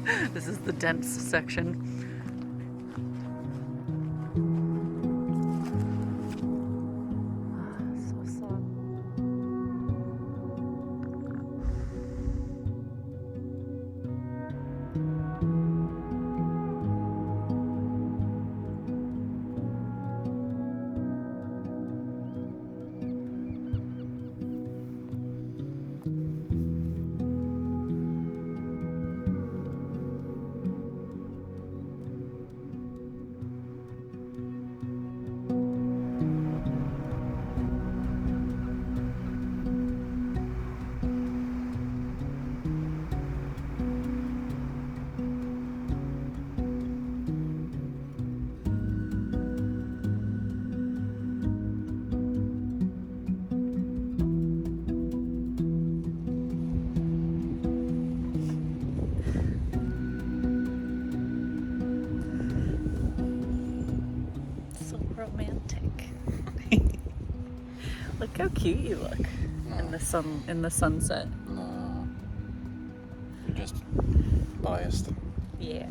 This is the dense section. So sad. So romantic. Look how cute you look in the sunset. No. You're just biased. Yeah.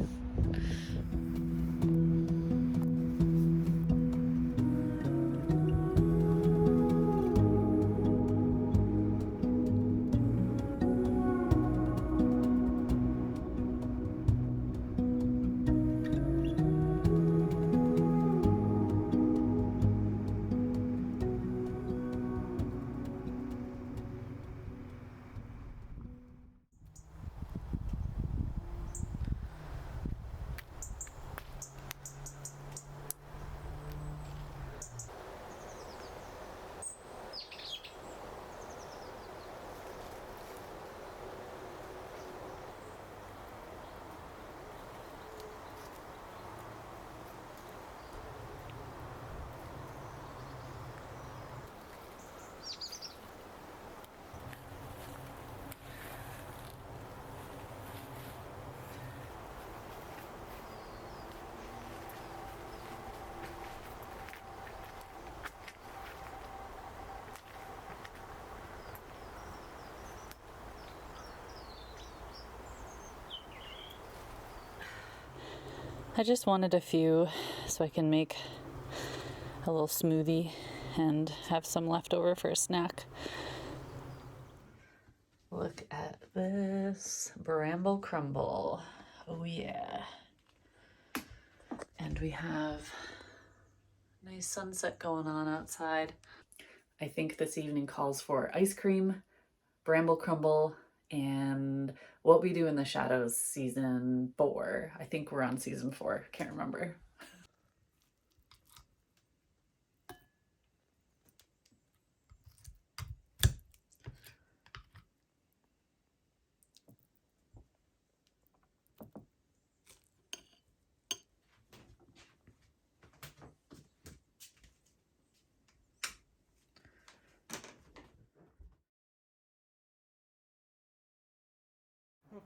I just wanted a few so I can make a little smoothie and have some left over for a snack. Look at this bramble crumble. Oh yeah. And we have a nice sunset going on outside. I think this evening calls for ice cream, bramble crumble, and What We Do in the Shadows season 4. I think we're on season 4. Can't remember.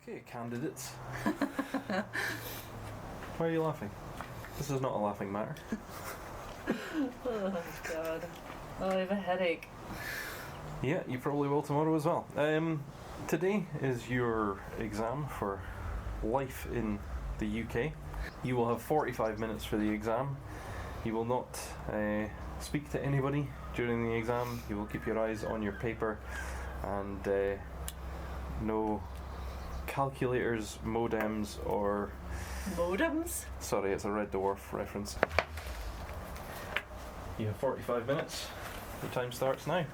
Okay, candidates. Why are you laughing? This is not a laughing matter. Oh god. Oh, I have a headache. Yeah, you probably will tomorrow as well. Today is your exam for life in the UK. You will have 45 minutes for the exam. You will not speak to anybody during the exam. You will keep your eyes on your paper and no calculators, modems, or... Modems? Sorry, it's a Red Dwarf reference. You have 45 minutes. The time starts now.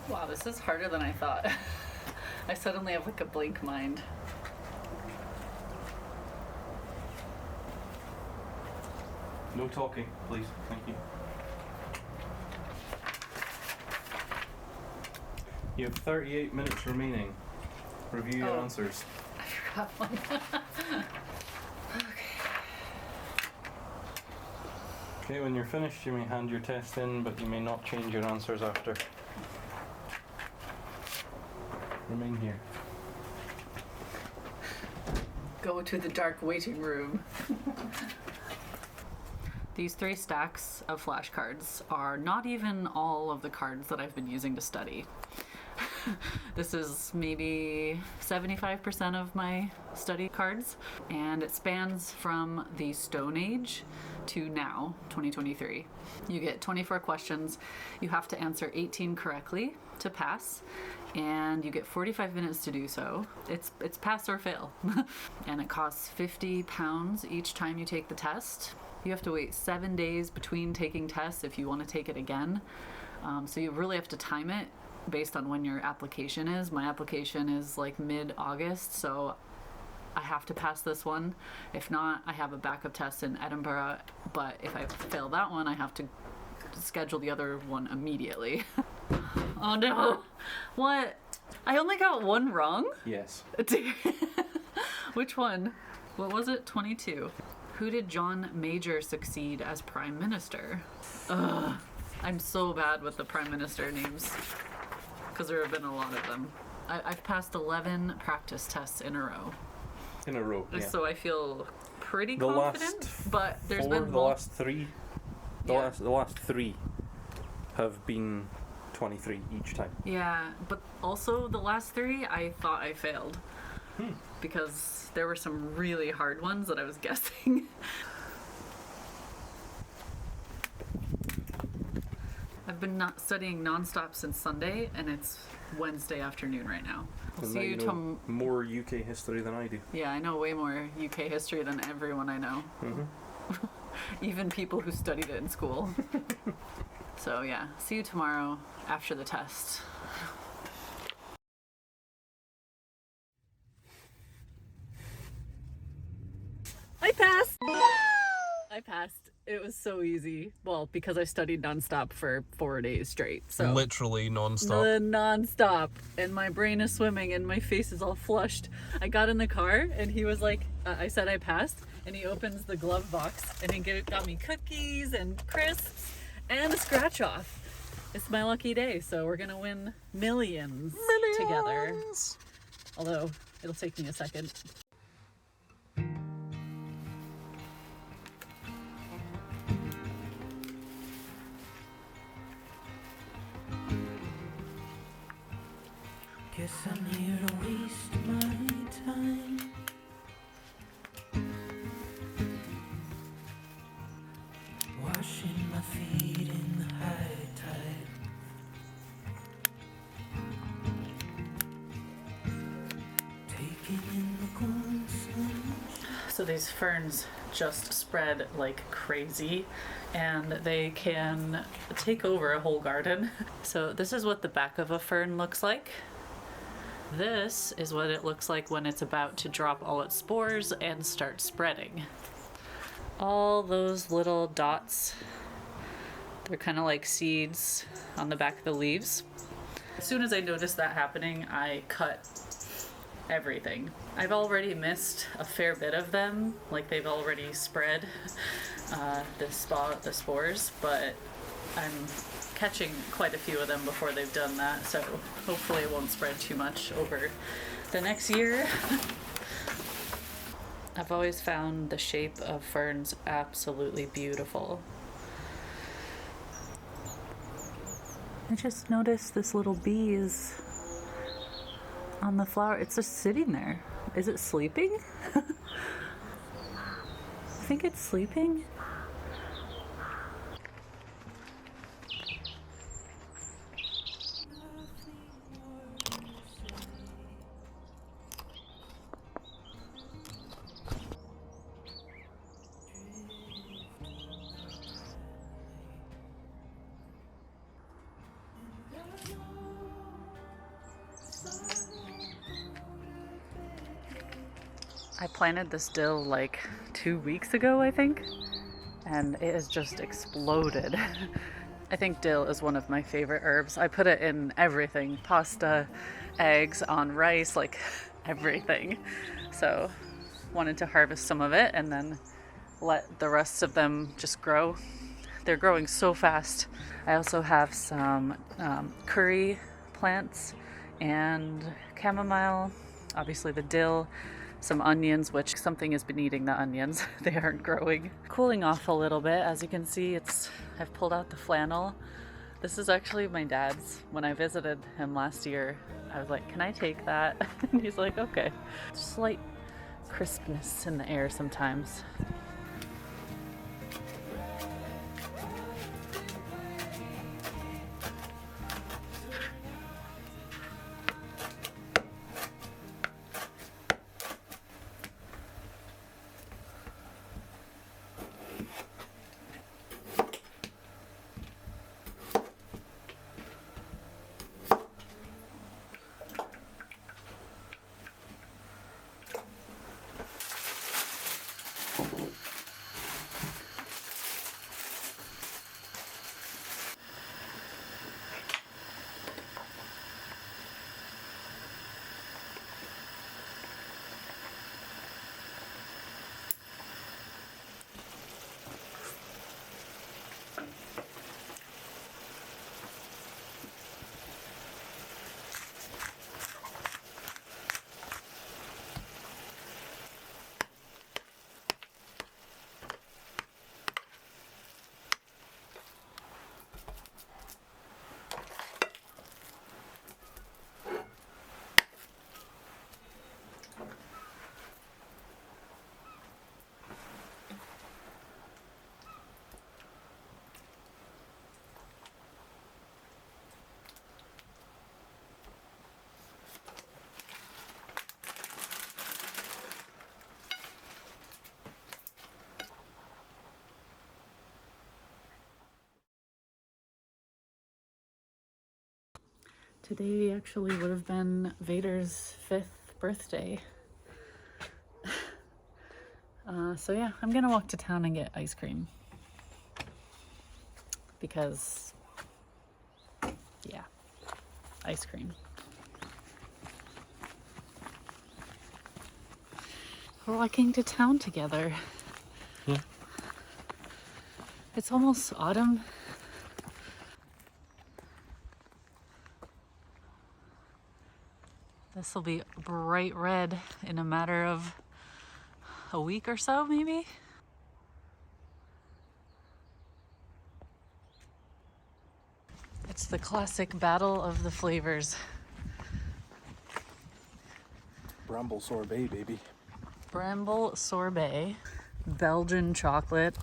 Wow, this is harder than I thought. I suddenly have like a blank mind. No talking, please. Thank you. You have 38 minutes remaining. Review your answers. I forgot one. Okay, when you're finished, you may hand your test in, but you may not change your answers after. Remain here. Go to the dark waiting room. These 3 stacks of flashcards are not even all of the cards that I've been using to study. This is maybe 75% of my study cards, and it spans from the Stone Age to now, 2023. You get 24 questions. You have to answer 18 correctly to pass, and you get 45 minutes to do so. It's pass or fail. And it costs £50 each time you take the test. You have to wait 7 days between taking tests if you want to take it again. So you really have to time it based on when your application is. My application is like mid-August, so I have to pass this one. If not, I have a backup test in Edinburgh, but if I fail that one, I have to schedule the other one immediately. Oh no. What? I only got one wrong? Yes. Which one? What was it? 22. Who did John Major succeed as Prime Minister? Ugh. I'm so bad with the Prime Minister names, because there have been a lot of them. I've passed 11 practice tests in a row. In a row, yeah. So I feel pretty The confident, last but there's four, been the last three. The Yeah. last 3 have been 23 each time. Yeah, but also the last 3 I thought I failed. Because there were some really hard ones that I was guessing. I've been not studying nonstop since Sunday, and it's Wednesday afternoon right now. I'll And see now you you know more UK history than I do. Yeah, I know way more UK history than everyone I know. Even people who studied it in school. So yeah, see you tomorrow after the test. I passed! I passed. It was so easy. Well, because I studied nonstop for 4 days straight. So Literally non-stop. non-stop. And my brain is swimming and my face is all flushed. I got in the car and he was like, I said I passed. And he opens the glove box and he got me cookies and crisps and a scratch off. It's my lucky day, so we're gonna win millions together. Although, it'll take me a second. Guess I'm here to waste my time. Washing my feet in the high tide. Taking in the cold sun. So these ferns just spread like crazy, and they can take over a whole garden. So this is what the back of a fern looks like. This is what it looks like when it's about to drop all its spores and start spreading. All those little dots, they're kind of like seeds on the back of the leaves. As soon as I noticed that happening, I cut everything. I've already missed a fair bit of them, like they've already spread the spores, but I'm catching quite a few of them before they've done that, so hopefully it won't spread too much over the next year. I've always found the shape of ferns absolutely beautiful. I just noticed this little bee is on the flower. It's just sitting there. Is it sleeping? I think it's sleeping. I planted this dill like 2 weeks ago, I think, and it has just exploded. I think dill is one of my favorite herbs. I put it in everything, pasta, eggs, on rice, like everything. So wanted to harvest some of it and then let the rest of them just grow. They're growing so fast. I also have some curry plants and chamomile, obviously the dill, some onions, which something has been eating the onions. They aren't growing. Cooling off a little bit. As you can see, I've pulled out the flannel. This is actually my dad's. When I visited him last year, I was like, can I take that? And he's like, okay. Slight crispness in the air sometimes. Today actually would have been Vader's 5th birthday. So yeah, I'm gonna walk to town and get ice cream. Because, yeah, ice cream. We're walking to town together. Yeah. It's almost autumn. This will be bright red in a matter of a week or so, maybe. It's the classic battle of the flavors. Bramble sorbet, baby. Bramble sorbet, Belgian chocolate.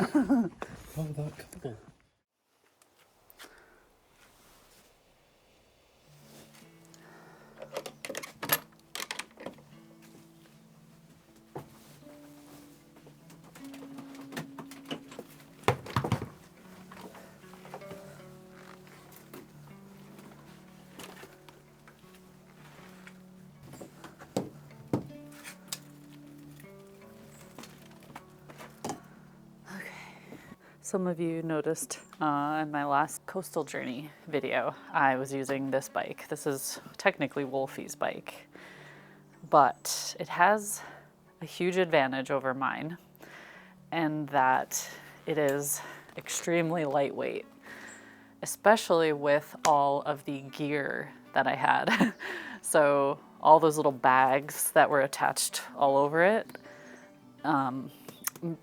Oh, that couple. Some of you noticed in my last coastal journey video, I was using this bike. This is technically Wolfie's bike, but it has a huge advantage over mine, and that it is extremely lightweight, especially with all of the gear that I had. So all those little bags that were attached all over it,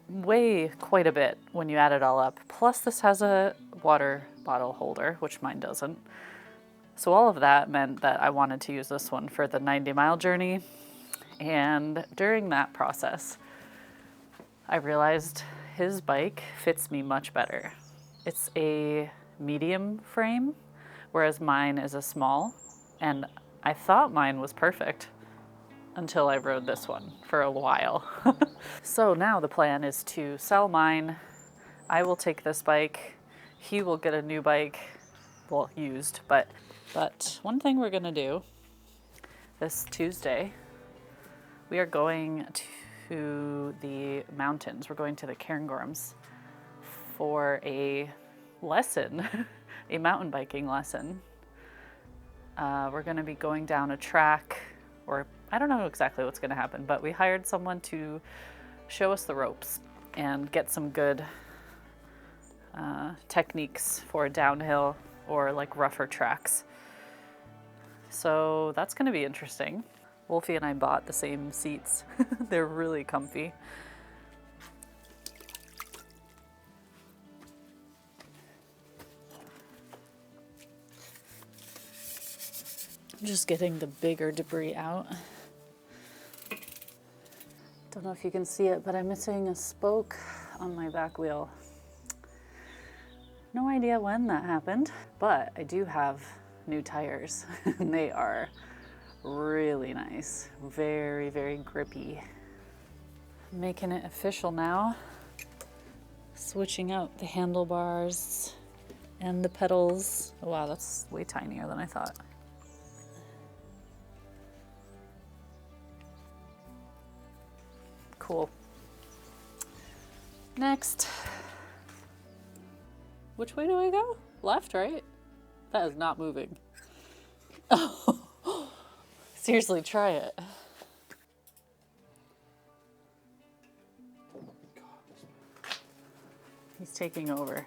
weigh quite a bit when you add it all up. Plus this has a water bottle holder, which mine doesn't. So all of that meant that I wanted to use this one for the 90-mile journey. And during that process, I realized his bike fits me much better. It's a medium frame, whereas mine is a small. And I thought mine was perfect until I rode this one for a while. So now the plan is to sell mine. I will take this bike. He will get a new bike, well, used, but one thing we're gonna do this Tuesday, we are going to the mountains. We're going to the Cairngorms for a lesson, a mountain biking lesson. We're gonna be going down a track, or I don't know exactly what's gonna happen, but we hired someone to show us the ropes and get some good techniques for downhill or like rougher tracks. So that's going to be interesting. Wolfie and I bought the same seats. They're really comfy. Just getting the bigger debris out. Don't know if you can see it, but I'm missing a spoke on my back wheel. No idea when that happened, but I do have new tires. And they are really nice. Very, very grippy. Making it official now. Switching out the handlebars and the pedals. Oh, wow, that's way tinier than I thought. Cool. Next. Which way do I go? Left, right? That is not moving. Oh, seriously, try it. He's taking over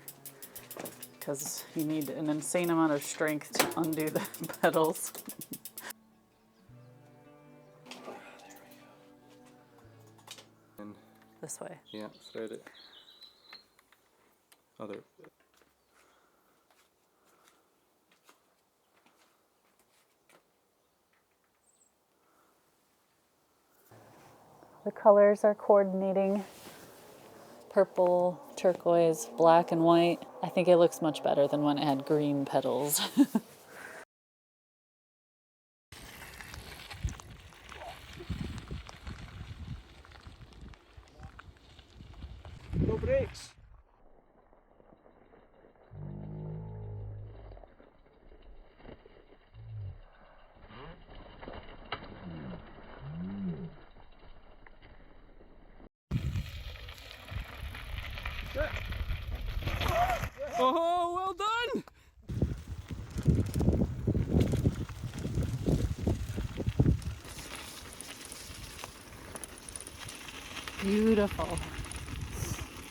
because you need an insane amount of strength to undo the pedals. This way. Yeah, thread it. Other. The colors are coordinating. Purple, turquoise, black, and white. I think it looks much better than when it had green petals. No brakes. Oh, well done! Beautiful.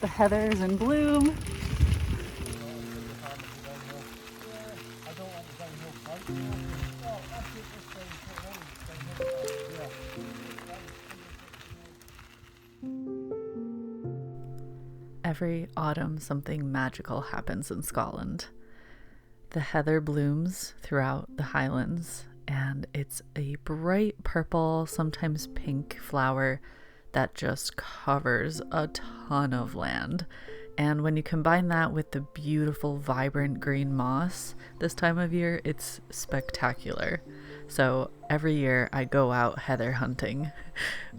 The heather's in bloom. Every autumn, something magical happens in Scotland. The heather blooms throughout the Highlands, and it's a bright purple, sometimes pink flower that just covers a ton of land. And when you combine that with the beautiful, vibrant green moss this time of year, it's spectacular. So every year I go out heather hunting,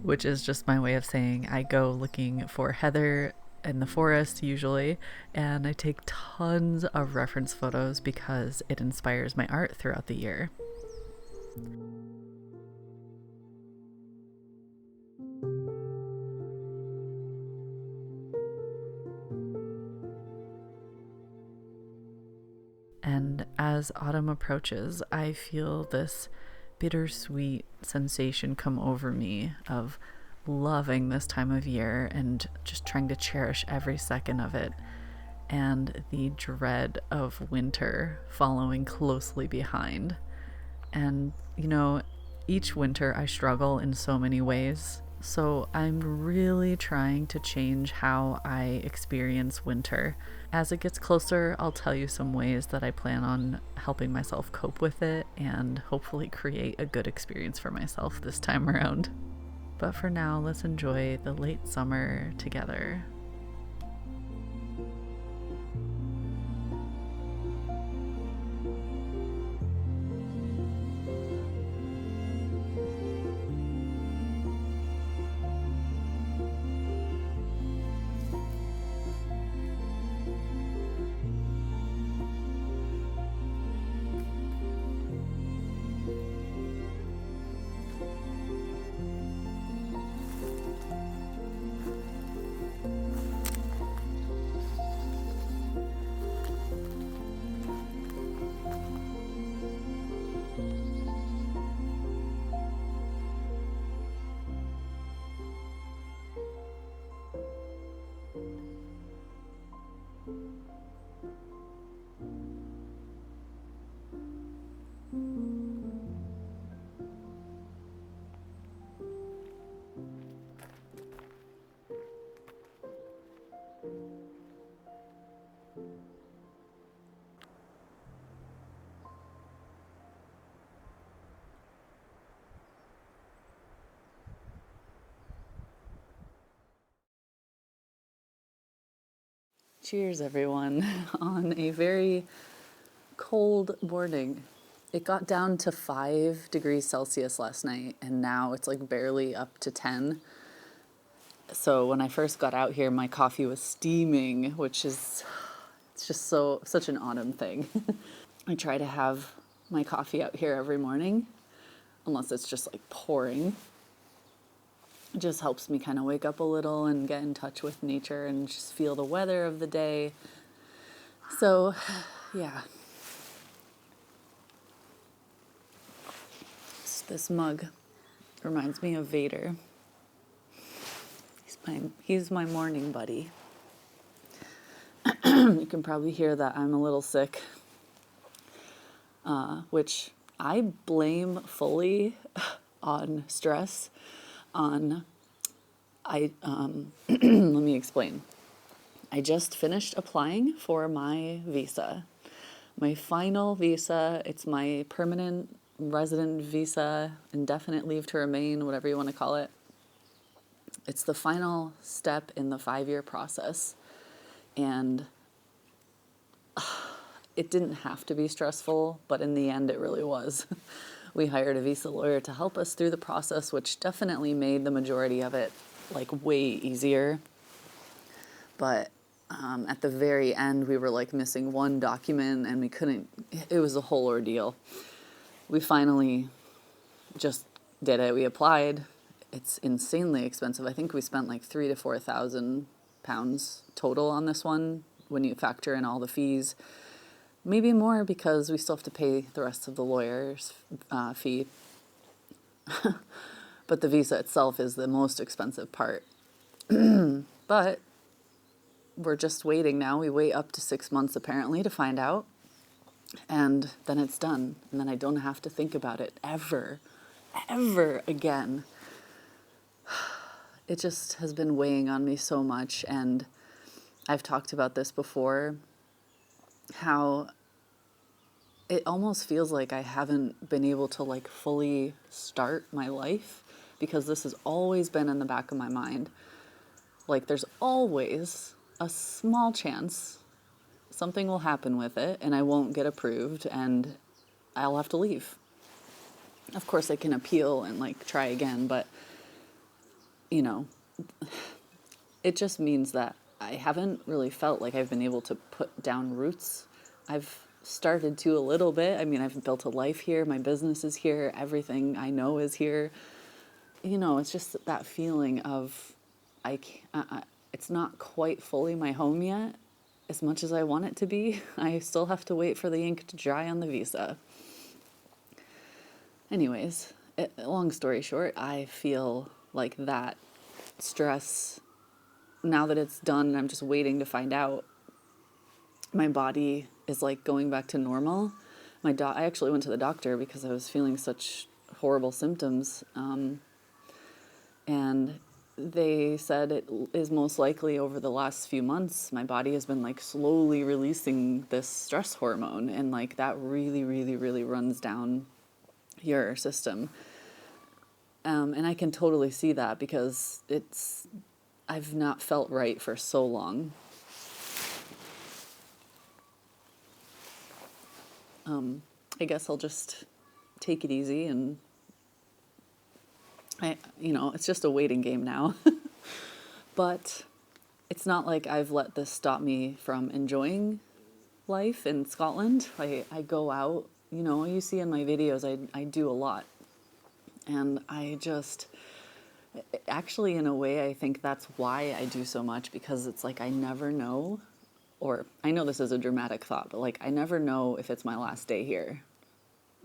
which is just my way of saying I go looking for heather in the forest usually, and I take tons of reference photos because it inspires my art throughout the year. And as autumn approaches, I feel this bittersweet sensation come over me of loving this time of year and just trying to cherish every second of it, and the dread of winter following closely behind. And you know, each winter I struggle in so many ways, so I'm really trying to change how I experience winter. As it gets closer, I'll tell you some ways that I plan on helping myself cope with it and hopefully create a good experience for myself this time around. But for now, let's enjoy the late summer together. Cheers, everyone, on a very cold morning. It got down to 5 degrees Celsius last night, and now it's like barely up to 10. So when I first got out here, my coffee was steaming, which is, it's just such an autumn thing. I try to have my coffee out here every morning, unless it's just like pouring. It just helps me kind of wake up a little and get in touch with nature and just feel the weather of the day. So, yeah. This mug reminds me of Vader. He's my morning buddy. You can probably hear that I'm a little sick, which I blame fully on stress. Let me explain. I just finished applying for my visa. My final visa. It's my permanent resident visa, indefinite leave to remain, whatever you want to call it. It's the final step in the 5-year process. And it didn't have to be stressful, but in the end it really was. We hired a visa lawyer to help us through the process, which definitely made the majority of it like way easier. But at the very end, we were like missing one document and we couldn't, it was a whole ordeal. We finally just did it. We applied. It's insanely expensive. I think we spent like £3,000 to £4,000 total on this one when you factor in all the fees. Maybe more because we still have to pay the rest of the lawyer's fee. But the visa itself is the most expensive part. But we're just waiting now. We wait up to 6 months apparently to find out. And then it's done. And then I don't have to think about it ever again. It just has been weighing on me so much. And I've talked about this before, how it almost feels like I haven't been able to like fully start my life because this has always been in the back of my mind. Like there's always a small chance something will happen with it and I won't get approved and I'll have to leave. Of course I can appeal and like try again, but you know, it just means that I haven't really felt like I've been able to put down roots. I've started to a little bit. I mean, I've built a life here. My business is here. Everything I know is here. You know, it's just that feeling of it's not quite fully my home yet, as much as I want it to be. I still have to wait for the ink to dry on the visa. Anyways, long story short, I feel like that stress, now that it's done and I'm just waiting to find out, my body is like going back to normal. I actually went to the doctor because I was feeling such horrible symptoms. And they said it is most likely over the last few months, my body has been like slowly releasing this stress hormone. And like that really, really, really runs down your system. And I can totally see that because I've not felt right for so long. I guess I'll just take it easy and it's just a waiting game now. But it's not like I've let this stop me from enjoying life in Scotland. I go out, you see in my videos, I do a lot. And actually in a way, I think that's why I do so much, because it's like I never know, or I know this is a dramatic thought, but like I never know if it's my last day here.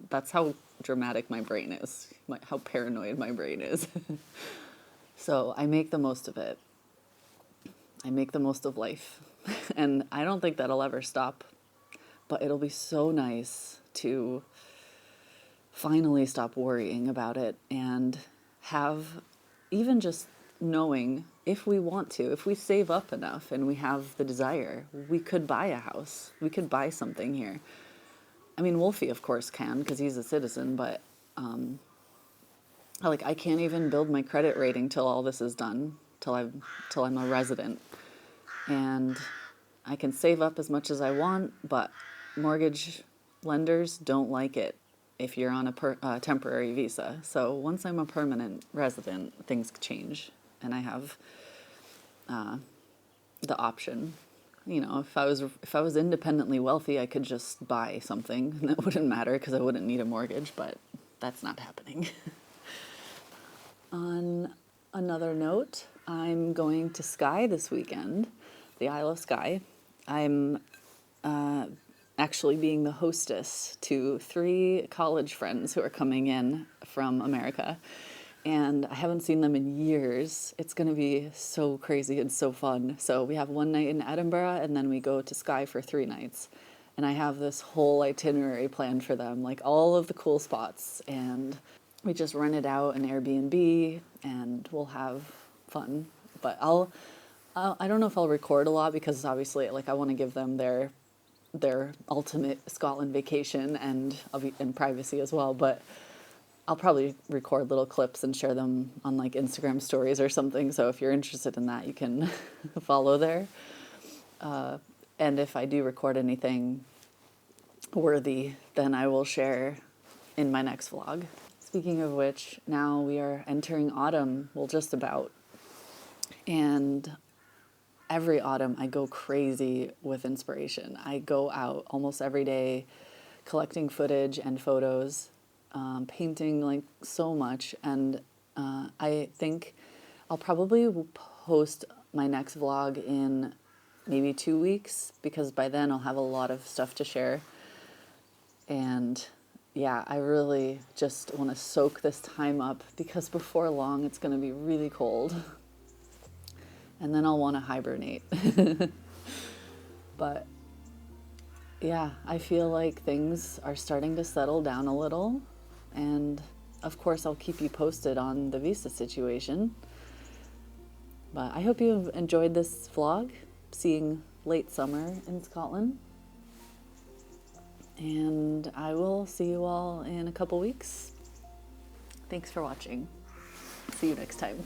That's how dramatic my brain is, how paranoid my brain is. So I make the most of it. I make the most of life. And I don't think that'll ever stop, but it'll be so nice to finally stop worrying about it and have, even just knowing, if we want to, if we save up enough and we have the desire, we could buy a house. We could buy something here. I mean, Wolfie, of course, can, because he's a citizen, but I can't even build my credit rating till all this is done, till I'm a resident. And I can save up as much as I want, but mortgage lenders don't like it if you're on a temporary visa. So once I'm a permanent resident, things change, and I have the option. You know, if I was independently wealthy, I could just buy something, and that wouldn't matter because I wouldn't need a mortgage. But that's not happening. On another note, I'm going to Skye this weekend, the Isle of Skye. I'm actually being the hostess to 3 college friends who are coming in from America. And I haven't seen them in years. It's going to be so crazy and so fun. So we have one night in Edinburgh, and then we go to Skye for 3 nights. And I have this whole itinerary planned for them, like all of the cool spots. And we just rented out an Airbnb, and we'll have fun. But I don't know if I'll record a lot because obviously, like, I want to give them their ultimate Scotland vacation and privacy as well. But I'll probably record little clips and share them on like Instagram stories or something. So if you're interested in that, you can follow there. And if I do record anything worthy, then I will share in my next vlog. Speaking of which, now we are entering autumn, well, just about. And every autumn I go crazy with inspiration. I go out almost every day collecting footage and photos, painting like so much. And I think I'll probably post my next vlog in maybe 2 weeks, because by then I'll have a lot of stuff to share. And yeah, I really just want to soak this time up, because before long it's going to be really cold. And then I'll want to hibernate. But yeah, I feel like things are starting to settle down a little. And of course, I'll keep you posted on the visa situation. But I hope you enjoyed this vlog, seeing late summer in Scotland. And I will see you all in a couple weeks. Thanks for watching. See you next time.